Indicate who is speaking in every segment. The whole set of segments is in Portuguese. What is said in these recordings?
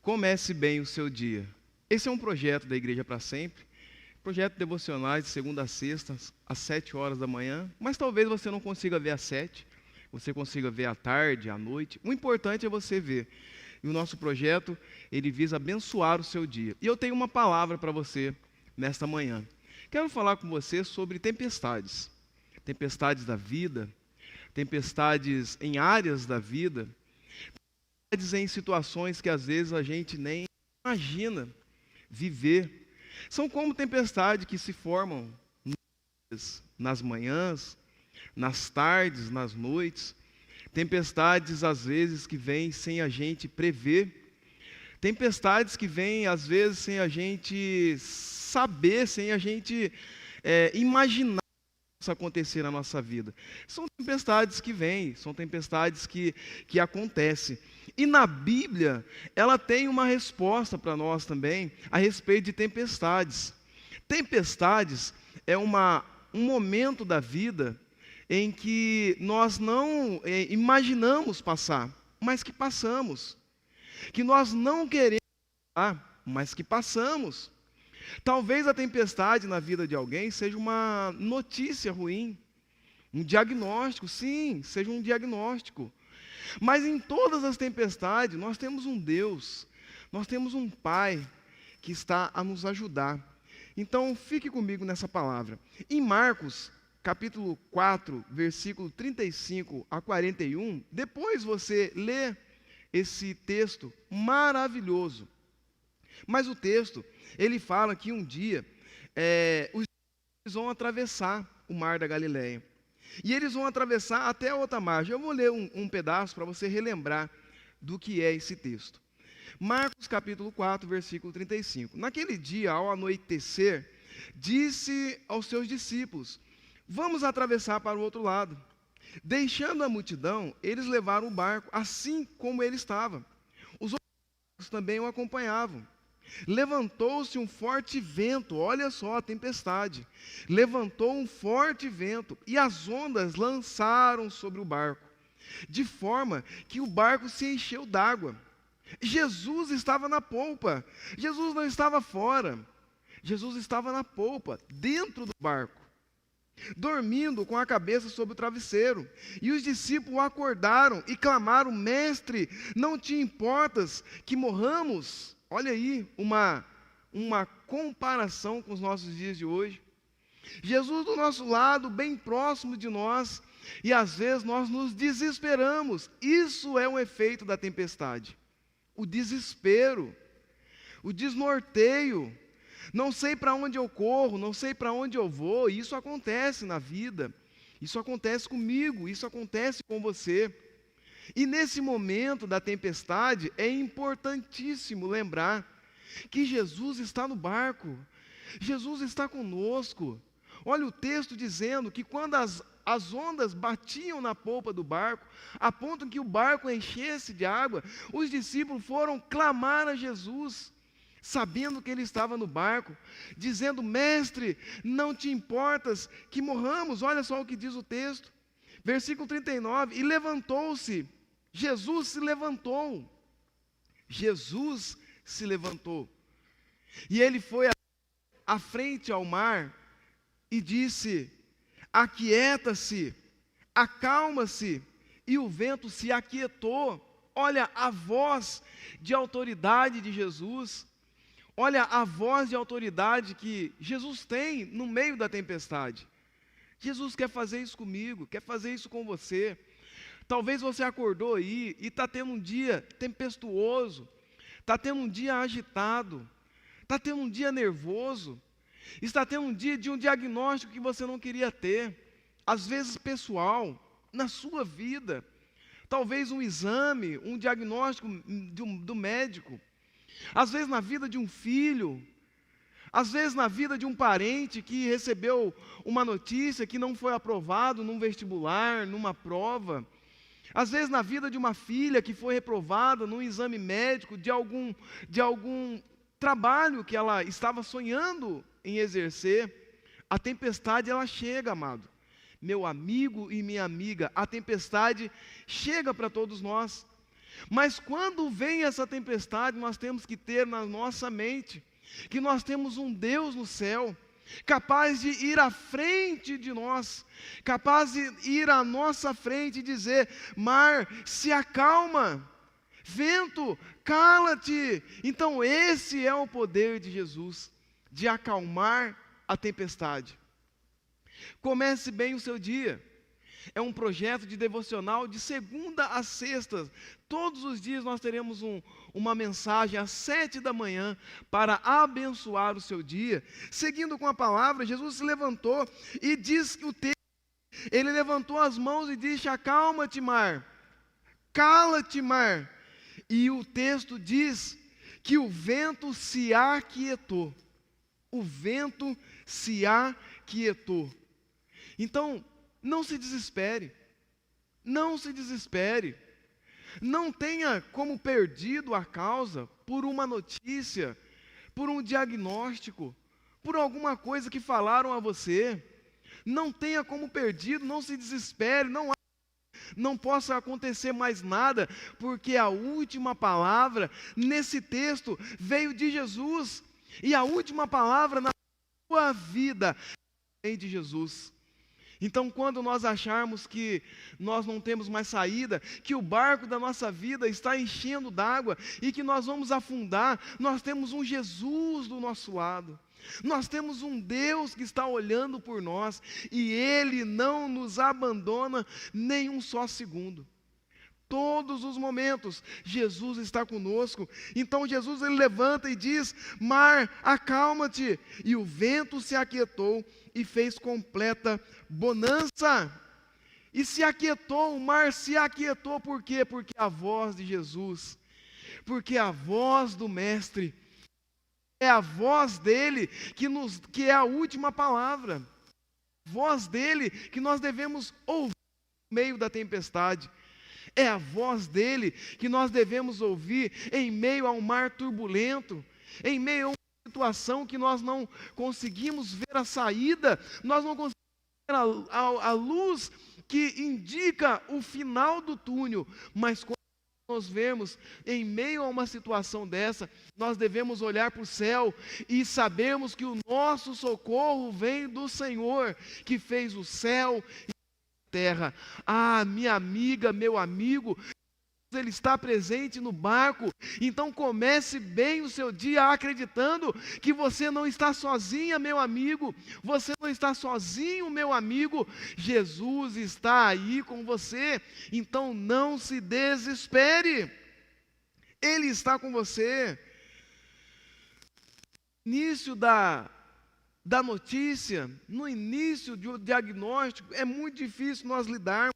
Speaker 1: Comece bem o seu dia. Esse é um projeto da Igreja para Sempre, projeto devocionais de segunda a sexta, às 7 horas da manhã, mas talvez você não consiga ver às 7, você consiga ver à tarde, à noite. O importante é você ver. E o nosso projeto, ele visa abençoar o seu dia. E eu tenho uma palavra para você nesta manhã. Quero falar com você sobre tempestades. Tempestades da vida, tempestades em áreas da vida, tempestades em situações que às vezes a gente nem imagina viver. São como tempestades que se formam nas manhãs, nas tardes, nas noites. Tempestades às vezes que vêm sem a gente prever. Tempestades que vêm às vezes sem a gente saber, sem a gente imaginar isso acontecer na nossa vida. São tempestades que vêm, são tempestades que acontecem. E na Bíblia, ela tem uma resposta para nós também a respeito de tempestades. Tempestades é um momento da vida em que nós não imaginamos passar, mas que passamos. Que nós não queremos passar, mas que passamos. Talvez a tempestade na vida de alguém seja uma notícia ruim, um diagnóstico, sim, seja um diagnóstico. Mas em todas as tempestades, nós temos um Deus, nós temos um Pai que está a nos ajudar. Então, fique comigo nessa palavra. Em Marcos, capítulo 4, versículo 35 a 41, depois você lê esse texto maravilhoso. Mas o texto, ele fala que um dia os discípulos vão atravessar o mar da Galileia. E eles vão atravessar até a outra margem. Eu vou ler um pedaço para você relembrar do que é esse texto. Marcos capítulo 4, versículo 35. Naquele dia, ao anoitecer, disse aos seus discípulos: vamos atravessar para o outro lado. Deixando a multidão, eles levaram o barco, assim como ele estava. Os outros também o acompanhavam. Levantou-se um forte vento, olha só a tempestade. Levantou um forte vento e as ondas lançaram sobre o barco, de forma que o barco se encheu d'água. Jesus estava na polpa, Jesus não estava fora, Jesus estava na polpa, dentro do barco, dormindo com a cabeça sobre o travesseiro. E os discípulos acordaram e clamaram: mestre, não te importas que morramos? Olha aí, uma comparação com os nossos dias de hoje. Jesus do nosso lado, bem próximo de nós, e às vezes nós nos desesperamos. Isso é um efeito da tempestade. O desespero, o desnorteio. Não sei para onde eu corro, não sei para onde eu vou. Isso acontece na vida. Isso acontece comigo, isso acontece com você. E nesse momento da tempestade, é importantíssimo lembrar que Jesus está no barco, Jesus está conosco. Olha o texto dizendo que quando as ondas batiam na polpa do barco, a ponto que o barco enchesse de água, os discípulos foram clamar a Jesus, sabendo que ele estava no barco, dizendo: mestre, não te importas que morramos? Olha só o que diz o texto, versículo 39, e levantou-se, Jesus se levantou, Jesus se levantou, e ele foi à frente ao mar e disse: aquieta-se, acalma-se, e o vento se aquietou. Olha a voz de autoridade de Jesus, olha a voz de autoridade que Jesus tem no meio da tempestade. Jesus quer fazer isso comigo, quer fazer isso com você. Talvez você acordou aí e está tendo um dia tempestuoso, está tendo um dia agitado, está tendo um dia nervoso, está tendo um dia de um diagnóstico que você não queria ter, às vezes pessoal, na sua vida. Talvez um exame, um diagnóstico do médico, às vezes na vida de um filho, às vezes na vida de um parente que recebeu uma notícia que não foi aprovado num vestibular, numa prova. Às vezes na vida de uma filha que foi reprovada num exame médico de algum trabalho que ela estava sonhando em exercer. A tempestade, ela chega, amado. Meu amigo e minha amiga, a tempestade chega para todos nós. Mas quando vem essa tempestade, nós temos que ter na nossa mente que nós temos um Deus no céu, capaz de ir à frente de nós, capaz de ir à nossa frente e dizer: mar, se acalma, vento, cala-te. Então esse é o poder de Jesus, de acalmar a tempestade. Comece bem o seu dia. É um projeto de devocional de segunda a sexta. Todos os dias nós teremos uma mensagem às 7 da manhã para abençoar o seu dia. Seguindo com a palavra, Jesus se levantou e diz que ele levantou as mãos e disse: acalma-te, mar, cala-te, mar. E o texto diz que o vento se aquietou. O vento se aquietou. Então, não se desespere, não se desespere, não tenha como perdido a causa por uma notícia, por um diagnóstico, por alguma coisa que falaram a você. Não tenha como perdido, não se desespere, não possa acontecer mais nada, porque a última palavra nesse texto veio de Jesus, e a última palavra na sua vida vem de Jesus. Então, quando nós acharmos que nós não temos mais saída, que o barco da nossa vida está enchendo d'água e que nós vamos afundar, nós temos um Jesus do nosso lado. Nós temos um Deus que está olhando por nós e Ele não nos abandona nem um só segundo. Todos os momentos, Jesus está conosco. Então Jesus ele levanta e diz: mar, acalma-te. E o vento se aquietou e fez completa bonança. E se aquietou, o mar se aquietou por quê? Porque a voz de Jesus, porque a voz do Mestre, é a voz dele que é a última palavra. A voz dele que nós devemos ouvir no meio da tempestade. É a voz dele que nós devemos ouvir em meio a um mar turbulento, em meio a uma situação que nós não conseguimos ver a saída, nós não conseguimos ver a luz que indica o final do túnel, mas quando nós vemos em meio a uma situação dessa, nós devemos olhar para o céu e sabemos que o nosso socorro vem do Senhor, que fez o céu e terra. Ah, minha amiga, meu amigo, Ele está presente no barco. Então comece bem o seu dia acreditando que você não está sozinha, meu amigo. Você não está sozinho, meu amigo. Jesus está aí com você. Então não se desespere. Ele está com você. Início da notícia, no início do diagnóstico, é muito difícil nós lidarmos.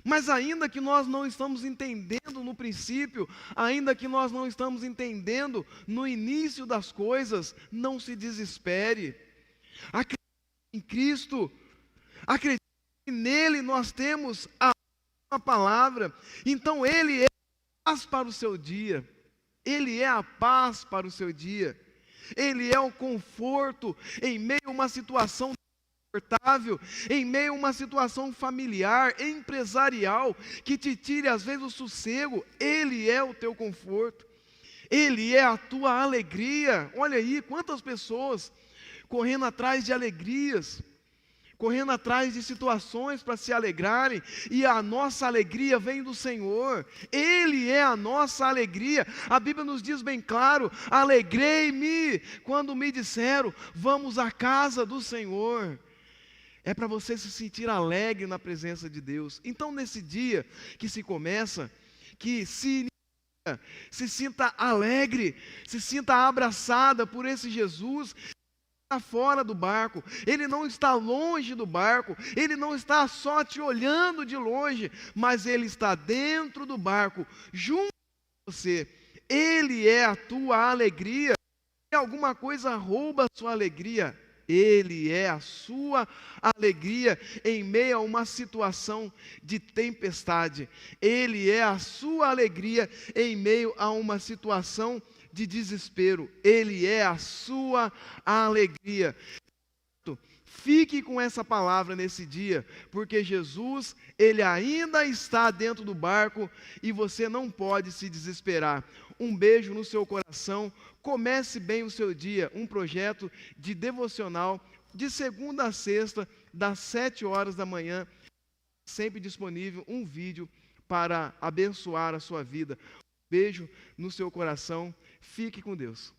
Speaker 1: Mas ainda que nós não estamos entendendo no princípio, ainda que nós não estamos entendendo no início das coisas, não se desespere. Acredite em Cristo, acredite que nele nós temos a palavra. Então Ele é a paz para o seu dia, Ele é a paz para o seu dia. Ele é o conforto em meio a uma situação confortável, em meio a uma situação familiar, empresarial, que te tire às vezes o sossego. Ele é o teu conforto, Ele é a tua alegria. Olha aí, quantas pessoas correndo atrás de alegrias, correndo atrás de situações para se alegrarem, e a nossa alegria vem do Senhor. Ele é a nossa alegria. A Bíblia nos diz bem claro: alegrei-me quando me disseram, vamos à casa do Senhor. É para você se sentir alegre na presença de Deus. Então nesse dia que se começa, que se sinta alegre, se sinta abraçada por esse Jesus. Está fora do barco, Ele não está longe do barco, Ele não está só te olhando de longe, mas Ele está dentro do barco, junto com você. Ele é a tua alegria. Se alguma coisa rouba a sua alegria, Ele é a sua alegria em meio a uma situação de tempestade. Ele é a sua alegria em meio a uma situação de desespero. Ele é a sua alegria. Fique com essa palavra nesse dia, porque Jesus, Ele ainda está dentro do barco e você não pode se desesperar. Um beijo no seu coração, comece bem o seu dia, um projeto de devocional de segunda a sexta, das 7 horas da manhã, sempre disponível um vídeo para abençoar a sua vida. Um beijo no seu coração, fique com Deus.